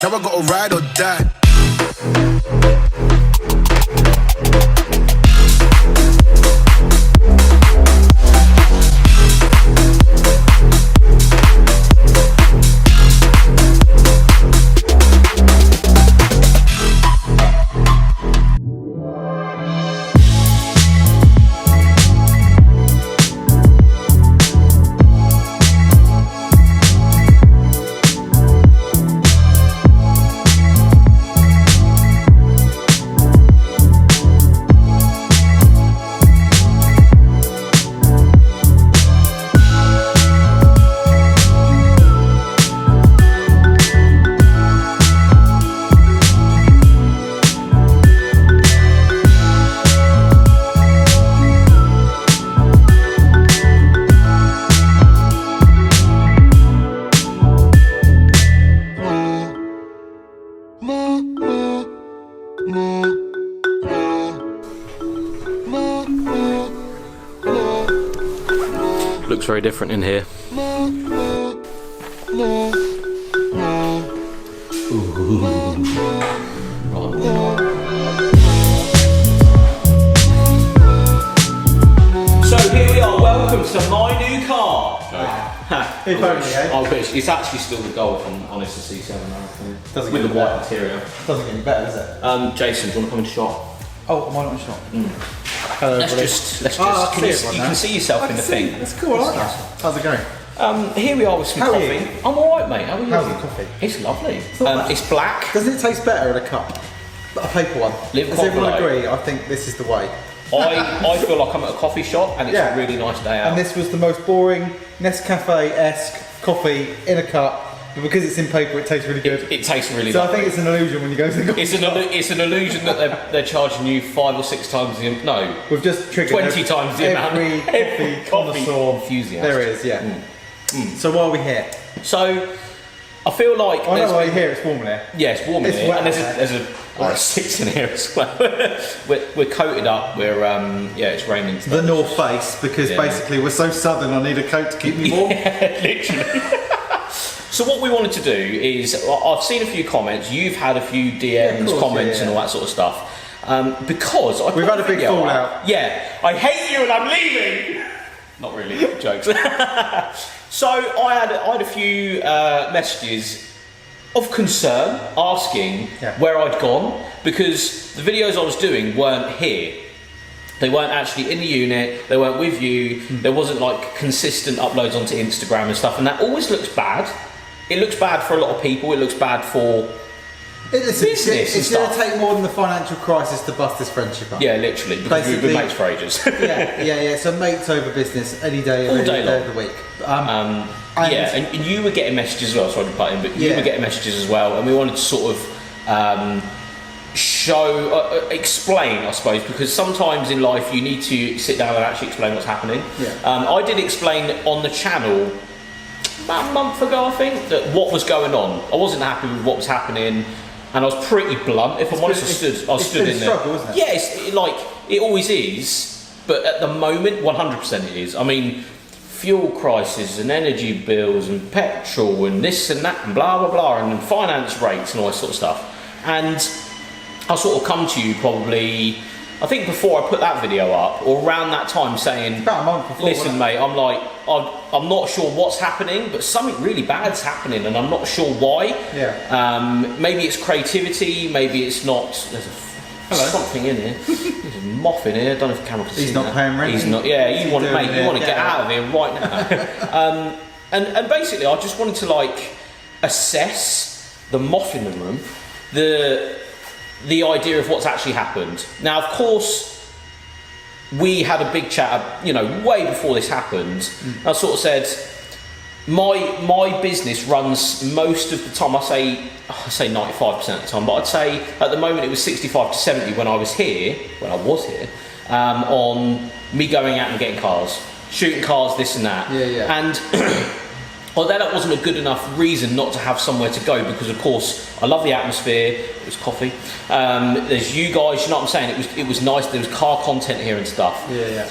Now I gotta ride or die. Looks very different in here. So here we are, welcome to my new car. It's actually still the Golf on honest to C7 Doesn't with get the any white better. interior. Doesn't get any better, does it? Jason, do you want to come into shot? Oh, am I not shot? Hello, Let's everybody. just I can see you everyone can now. see yourself in the thing. That's cool, I like that. How's it going? Here we are with some How are coffee. you? I'm alright, mate. How are you? How's the coffee? It's lovely. not bad. It's black. Doesn't it taste better in a cup? A paper one. Live Does quite everyone below. agree? I think this is the way. I feel like I'm at a coffee shop and it's Yeah. a really nice day out. And this was the most boring Nescafe-esque coffee in a cup, but because it's in paper, it tastes really good. it tastes really So I lovely. think it's an illusion when you go to the coffee shop. It's an illusion that they're charging you 5 or 6 times the no We've just triggered 20 times the amount. every Every coffee connoisseur enthusiast. there is, yeah. So why are we here? So I feel like I there's know why been- you're here, it's warm in here. Yeah, it's warm in It's here, wet and out there's a 6 in here as well. we're coated up. We're it's raining today. The North Face, because Yeah. basically we're so southern, I need a coat to keep me warm. Literally. So what we wanted to do is, I've seen a few comments. You've had a few DMs, of course, comments, yeah. and all that sort of stuff. Because We've had a big video fallout. up. Yeah, I hate you and I'm leaving. Not really jokes. So I had a few messages of concern asking Yeah. where I'd gone, because the videos I was doing weren't here. They weren't actually in the unit, they weren't with you, there wasn't like consistent uploads onto Instagram and stuff, and that always looks bad. It looks bad for a lot of people, it looks bad for... Business and It's going to stuff. take more than the financial crisis to bust this friendship up. Yeah, literally, because we've been Basically- mates for ages. yeah. So mates over business any day, All every day day long. of the week. And you were getting messages as well, sorry to butt in, but you Yeah. were getting messages as well, and we wanted to sort of explain, I suppose, because sometimes in life you need to sit down and actually explain what's happening. Yeah. I did explain on the channel about a month ago, I think, that what was going on. I wasn't happy with what was happening, and I was pretty blunt. If I'm honest, I stood been in a there. struggle, isn't it? Yeah, it always is, but at the moment, 100% it is. I mean, fuel crisis and energy bills and petrol and this and that and blah blah blah and finance rates and all that sort of stuff. And I'll sort of come to you probably, I think before I put that video up, or around that time, saying, About a month before, listen wasn't it? mate, I'm not sure what's happening, but something really bad's happening and I'm not sure why. Yeah. Maybe it's creativity, maybe it's not. There's something in here. There's a moth in here. I don't know if the camera can see He's not that. paying rent. He's not. Yeah, What's you he want to, doing mate. here? You want to Get get out of here right now. And basically, I just wanted to like assess the moth in the room, the idea of what's actually happened. Now, of course, we had a big chat, way before this happened. I sort of said, my business runs most of the time. I say 95% of the time, but I'd say at the moment it was 65 to 70 when I was here, on me going out and getting cars, shooting cars, this and that. Yeah. And although that wasn't a good enough reason not to have somewhere to go, because of course I love the atmosphere. It was coffee. There's you guys. You know what I'm saying? It was nice. There was car content here and stuff. Yeah.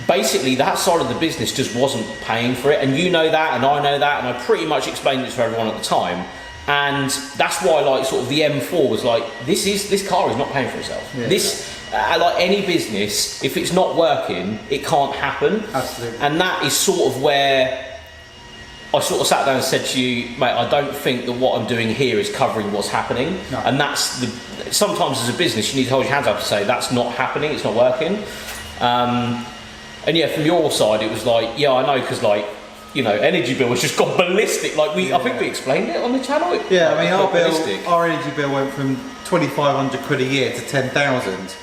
Basically, that side of the business just wasn't paying for it, and you know that, and I know that, and I pretty much explained it to everyone at the time. And that's why, like, sort of the M4 was like, this car is not paying for itself. Yeah. This, like any business, if it's not working, it can't happen. Absolutely. And that is sort of where I sort of sat down and said to you, mate, I don't think that what I'm doing here is covering what's happening. No. And that's sometimes as a business, you need to hold your hands up to say, that's not happening, it's not working. And yeah, from your side, it was like, yeah, I know, because like, you know, energy bill has just gone ballistic. Like I think we explained it on the channel. Yeah, like, I mean, ballistic. our energy bill went from 2,500 quid a year to 10,000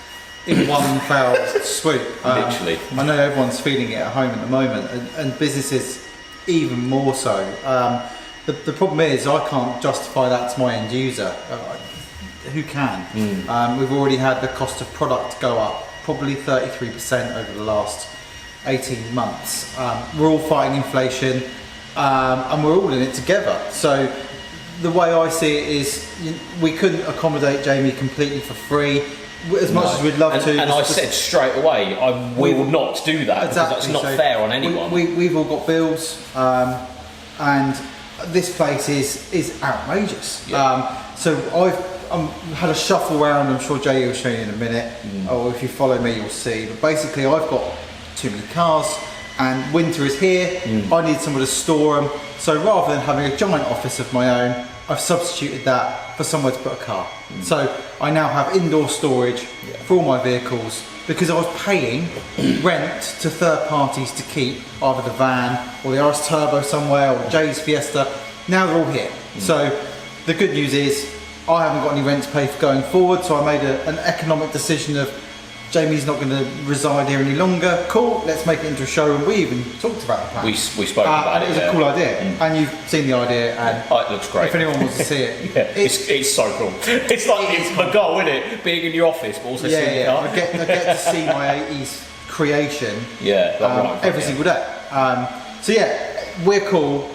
in one foul swoop. Literally. I know everyone's feeling it at home at the moment, and businesses even more so. The problem is I can't justify that to my end user. Who can? We've already had the cost of product go up probably 33% over the last 18 months. We're all fighting inflation, and we're all in it together. So the way I see it is, we couldn't accommodate Jamie completely for free, as much as we'd love to. And I said straight away, I will not do that, Exactly, because that's not fair on anyone. We've all got bills, and this place is outrageous. Yeah. So I've had a shuffle around. I'm sure Jay will show you in a minute, or if you follow me, you'll see. But basically, I've got too many cars, and winter is here. I need somewhere to store them. So rather than having a giant office of my own, I've substituted that for somewhere to put a car. So I now have indoor storage for all my vehicles, because I was paying rent to third parties to keep either the van or the RS Turbo somewhere, or Jay's Fiesta. Now they're all here. So the good news is I haven't got any rent to pay for going forward, so I made an economic decision of, Jamie's not going to reside here any longer. Cool, let's make it into a showroom. We even talked about the plan. We spoke about and it. It was a cool idea, and you've seen the idea. And it looks great. if anyone wants to see it, Yeah, it's so cool. It's like it's the goal, isn't it? Being in your office, but also seeing the car. I get to see my 80s creation. Yeah, right, every single day. So yeah, we're cool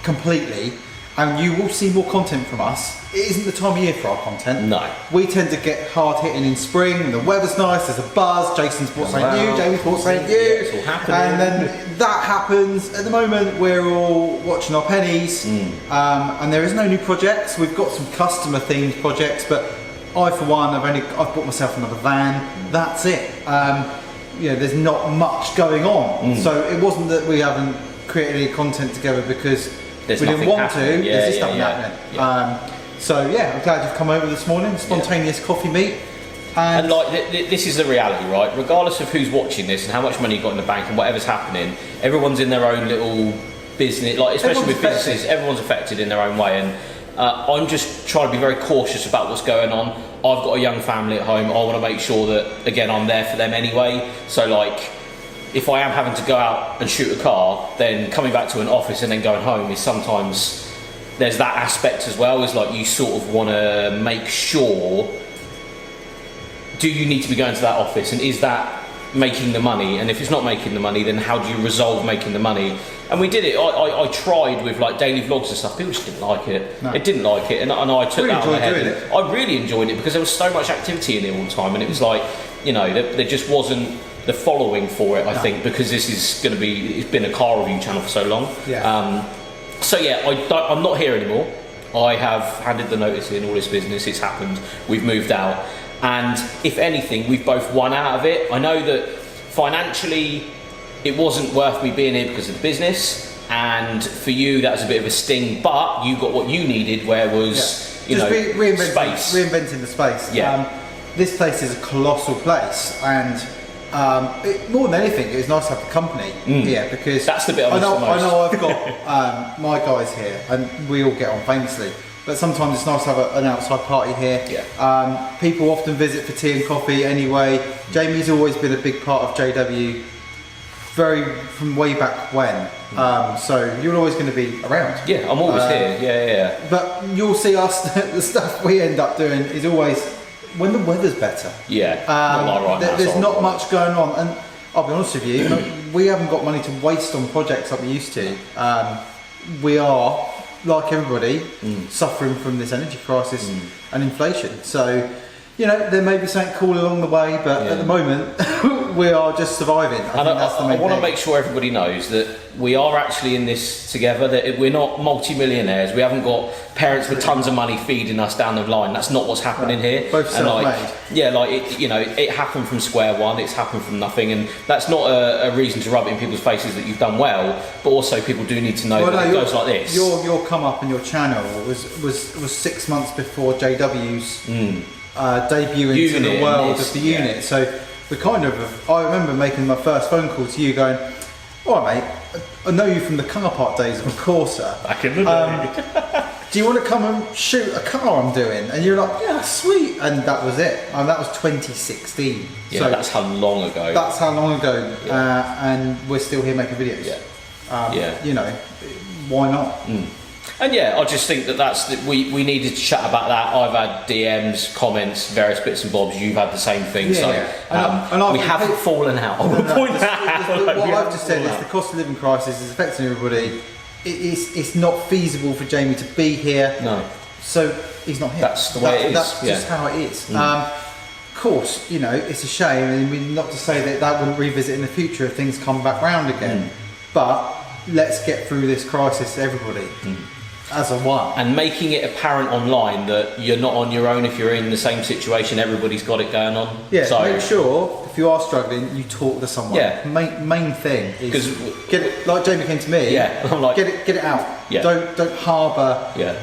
completely, and you will see more content from us. It isn't the time of year for our content. No. We tend to get hard hitting in spring. The weather's nice. There's a buzz. Jason's bought something new. Jamie's bought something new. Yeah, it's all happening. And then that happens. At the moment, we're all watching our pennies, and there is no new projects. We've got some customer themed projects, but I, for one, I've bought myself another van. That's it. There's not much going on. So it wasn't that we haven't created any content together because There's we didn't nothing want happening. to. Yeah, There's just yeah, nothing yeah. happening. So yeah, I'm glad you've come over this morning. Spontaneous coffee meet. And like this is the reality, right? Regardless of who's watching this and how much money you got in the bank and whatever's happening, everyone's in their own little business. Like especially with businesses, everyone's affected in their own way. And I'm just trying to be very cautious about what's going on. I've got a young family at home. I want to make sure that again I'm there for them anyway. So like, if I am having to go out and shoot a car, then coming back to an office and then going home is sometimes. There's that aspect as well, is like you sort of want to make sure, do you need to be going to that office, and is that making the money? And if it's not making the money, then how do you resolve making the money? And we did it. I tried with like daily vlogs and stuff. People just didn't like it. No. It didn't like it, and I took Really that on the enjoyed head. doing it. I really enjoyed it because there was so much activity in it all the time, and it was like, there just wasn't the following for it. I think because this is going to be, it's been a car review channel for so long. Yeah. So yeah, I'm not here anymore. I have handed the notice in, all this business, it's happened, we've moved out. And if anything, we've both won out of it. I know that financially, it wasn't worth me being here because of the business. And for you, that was a bit of a sting, but you got what you needed, where was, space. Reinventing the space. Yeah. This place is a colossal place, and more than anything, it was nice to have the company here, because that's the bit I miss the most. I know I've got my guys here, and we all get on famously. But sometimes it's nice to have an outside party here. Yeah. People often visit for tea and coffee anyway. Jamie's always been a big part of JW, from way back when. So you're always going to be around. Yeah, I'm always here. Yeah. But you'll see us. The stuff we end up doing is always when the weather's better. Yeah. Not like right now, there's not much going on, and I'll be honest with you, we haven't got money to waste on projects like we used to. We are, like everybody, suffering from this energy crisis and inflation. So, there may be something cool along the way, but at the moment, we are just surviving. I think that's the main I want to thing. make sure everybody knows that we are actually in this together, that we're not multi-millionaires. We haven't got parents with tons of money feeding us down the line. That's not what's happening here. Both And self-made. yeah, like it happened from square one. It's happened from nothing, and that's not a reason to rub it in people's faces that you've done well. But also, people do need to know that it goes like this. Your come up in your channel was 6 months before JW's debut into Unit the and world this, of the unit. So we kind of, I remember making my first phone call to you, going, "All right, mate, I know you from the car park days of Corsa. Back in the day. Do you want to come and shoot a car I'm doing?" And you're like, "Yeah, sweet." And that was it. And that was 2016. Yeah, so that's how long ago. that's how long ago. And we're still here making videos. Yeah. You know, why not? And yeah, I just think we needed to chat about that. I've had DMs, comments, various bits and bobs. You've had the same thing. Yeah, so yeah. And we haven't fallen out. I want to point that out. What We I've haven't just said fallen is out. the cost of living crisis is affecting everybody. It's not feasible for Jamie to be here. No. So he's not here. That's the way it is, That's just yeah. how it is. Of course, you know, it's a shame, and not to say that wouldn't revisit in the future if things come back round again. But let's get through this crisis, everybody, as a one. And making it apparent online that you're not on your own if you're in the same situation. Everybody's got it going on. Yeah, So make sure if you are struggling, you talk to someone. Yeah. Main thing is 'Cause get it. Like Jamie came to me. Yeah, I'm like- get it out. Yeah. Don't harbour yeah.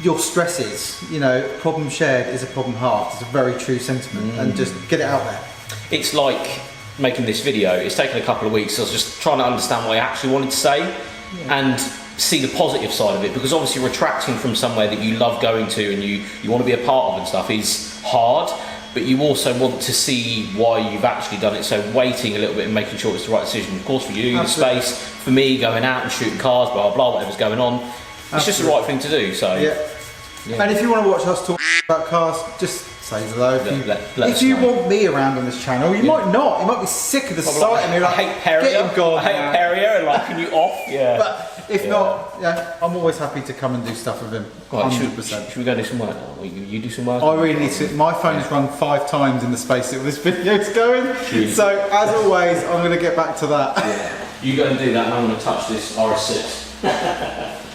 your stresses. You know, problem shared is a problem halved. It's a very true sentiment, and just get it out there. It's like making this video. It's taken a couple of weeks. I was just trying to understand what I actually wanted to say and see the positive side of it, because obviously retracting from somewhere that you love going to and you want to be a part of and stuff is hard, but you also want to see why you've actually done it. So waiting a little bit and making sure it's the right decision. Of course, for you, Absolutely. the space. For me, going out and shooting cars, blah blah blah, whatever's going on. It's just the right thing to do. So Yeah. And if you want to watch us talk about cars, just say hello. If you us know. want me around on this channel, you might not. You might be sick of the sight of me. I Like, hate get Perrier. him gone I hate now." Perrier and like, can you off? Yeah. But if not, I'm always happy to come and do stuff with him. Right, 100%. should we go do some work now? Or you do some work? I really need to. My phone's rung 5 times in the space that this video's going. Jeez. So as always, I'm going to get back to that. You go and do that, and I'm going to touch this RS6.